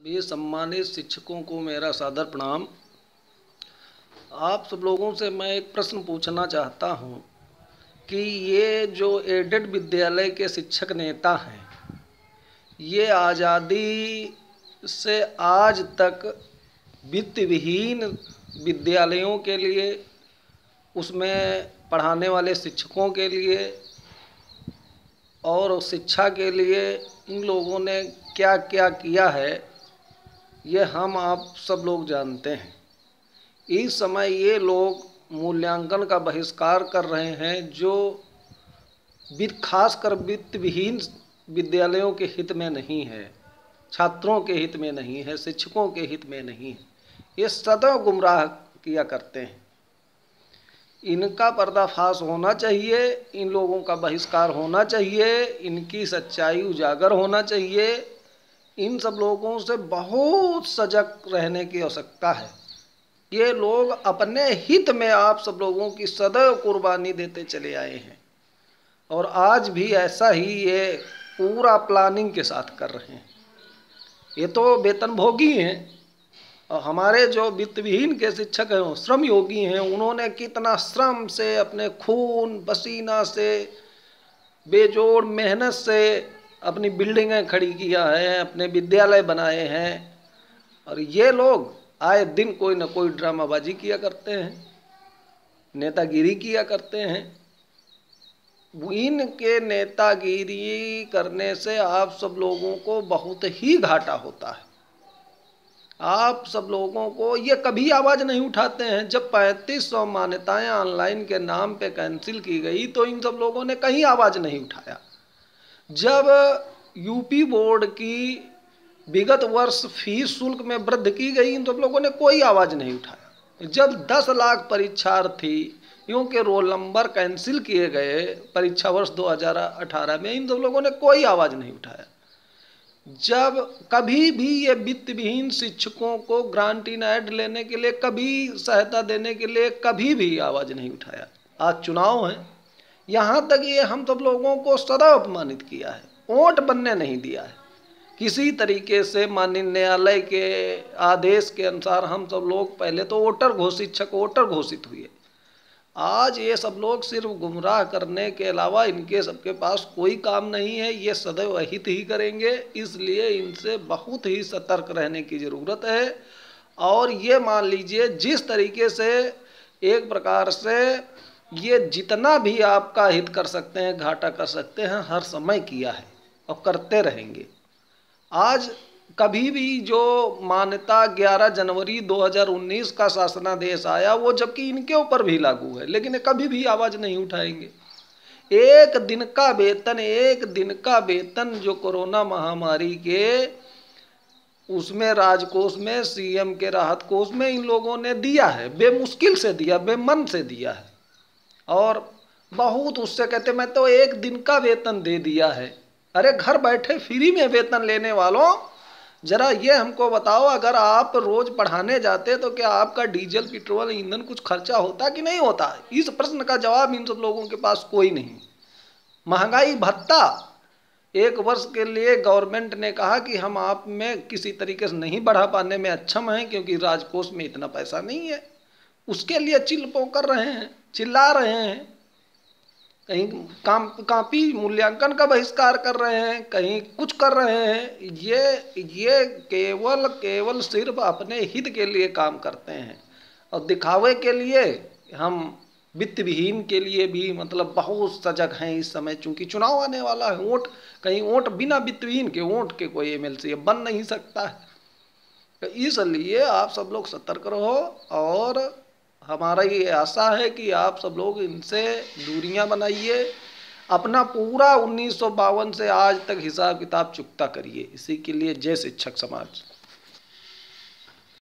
सभी सम्मानित शिक्षकों को मेरा सादर प्रणाम। आप सब लोगों से मैं एक प्रश्न पूछना चाहता हूं कि ये जो एडेड विद्यालय के शिक्षक नेता हैं, ये आज़ादी से आज तक वित्त विहीन विद्यालयों के लिए, उसमें पढ़ाने वाले शिक्षकों के लिए और शिक्षा के लिए इन लोगों ने क्या क्या किया है, ये हम आप सब लोग जानते हैं। इस समय ये लोग मूल्यांकन का बहिष्कार कर रहे हैं, जो खासकर वित्त विहीन विद्यालयों के हित में नहीं है, छात्रों के हित में नहीं है, शिक्षकों के हित में नहीं है। ये सदैव गुमराह किया करते हैं। इनका पर्दाफाश होना चाहिए, इन लोगों का बहिष्कार होना चाहिए, इनकी सच्चाई उजागर होना चाहिए। इन सब लोगों से बहुत सजग रहने की आवश्यकता है। ये लोग अपने हित में आप सब लोगों की सदैव कुर्बानी देते चले आए हैं और आज भी ऐसा ही ये पूरा प्लानिंग के साथ कर रहे हैं। ये तो वेतनभोगी हैं और हमारे जो वित्त विहीन के शिक्षक हैं वो श्रम योगी हैं। उन्होंने कितना श्रम से, अपने खून पसीना से, बेजोड़ मेहनत से अपनी बिल्डिंगें खड़ी किया है, अपने विद्यालय बनाए हैं। और ये लोग आए दिन कोई ना कोई ड्रामाबाजी किया करते हैं, नेतागिरी किया करते हैं। इनके नेतागिरी करने से आप सब लोगों को बहुत ही घाटा होता है। आप सब लोगों को ये कभी आवाज़ नहीं उठाते हैं। जब 3500 मान्यताएं ऑनलाइन के नाम पे कैंसिल की गई तो इन सब लोगों ने कहीं आवाज़ नहीं उठाया। जब यूपी बोर्ड की विगत वर्ष फीस शुल्क में वृद्धि की गई, इन सब लोगों ने कोई आवाज़ नहीं उठाया। जब 10 लाख परीक्षार्थियों के रोल नंबर कैंसिल किए गए परीक्षा वर्ष 2018 में, इन सब लोगों ने कोई आवाज़ नहीं उठाया। जब कभी भी ये वित्त विहीन शिक्षकों को ग्रांट इन एड लेने के लिए, कभी सहायता देने के लिए कभी भी आवाज़ नहीं उठाया। आज चुनाव है, यहाँ तक ये हम सब लोगों को सदैव अपमानित किया है, वोट बनने नहीं दिया है। किसी तरीके से माननीय न्यायालय के आदेश के अनुसार हम सब लोग पहले तो शिक्षक वोटर घोषित हुए। आज ये सब लोग सिर्फ गुमराह करने के अलावा इनके सबके पास कोई काम नहीं है। ये सदैव अहित ही करेंगे, इसलिए इनसे बहुत ही सतर्क रहने की ज़रूरत है। और ये मान लीजिए, जिस तरीके से एक प्रकार से ये जितना भी आपका हित कर सकते हैं, घाटा कर सकते हैं, हर समय किया है और करते रहेंगे। आज कभी भी जो मान्यता 11 जनवरी 2019 का शासनादेश आया, वो जबकि इनके ऊपर भी लागू है, लेकिन कभी भी आवाज़ नहीं उठाएंगे। एक दिन का वेतन जो कोरोना महामारी के उसमें राजकोष में, सीएम के राहत कोष में इन लोगों ने दिया है, बेमुश्किल से दिया, बेमन से दिया है। और बहुत उससे कहते मैं तो एक दिन का वेतन दे दिया है। अरे घर बैठे फ्री में वेतन लेने वालों, जरा ये हमको बताओ, अगर आप रोज पढ़ाने जाते तो क्या आपका डीजल पेट्रोल ईंधन कुछ खर्चा होता कि नहीं होता? इस प्रश्न का जवाब इन सब लोगों के पास कोई नहीं। महंगाई भत्ता 1 वर्ष के लिए गवर्नमेंट ने कहा कि हम आप में किसी तरीके से नहीं बढ़ा पाने में अक्षम हैं, क्योंकि राजकोष में इतना पैसा नहीं है। उसके लिए चिल्लापों कर रहे हैं, चिल्ला रहे हैं। कहीं कापी मूल्यांकन का बहिष्कार कर रहे हैं, कहीं कुछ कर रहे हैं। ये केवल सिर्फ अपने हित के लिए काम करते हैं और दिखावे के लिए। हम वित्त विहीन के लिए भी मतलब बहुत सजग हैं इस समय, चूंकि चुनाव आने वाला है। कहीं वोट बिना वित्त विहीन के वोट के कोई एमएलसी बन नहीं सकता है। तो इसलिए आप सब लोग सतर्क रहो और हमारा ये आशा है कि आप सब लोग इनसे दूरियां बनाइए। अपना पूरा 1952 से आज तक हिसाब किताब चुकता करिए। इसी के लिए जय शिक्षक समाज।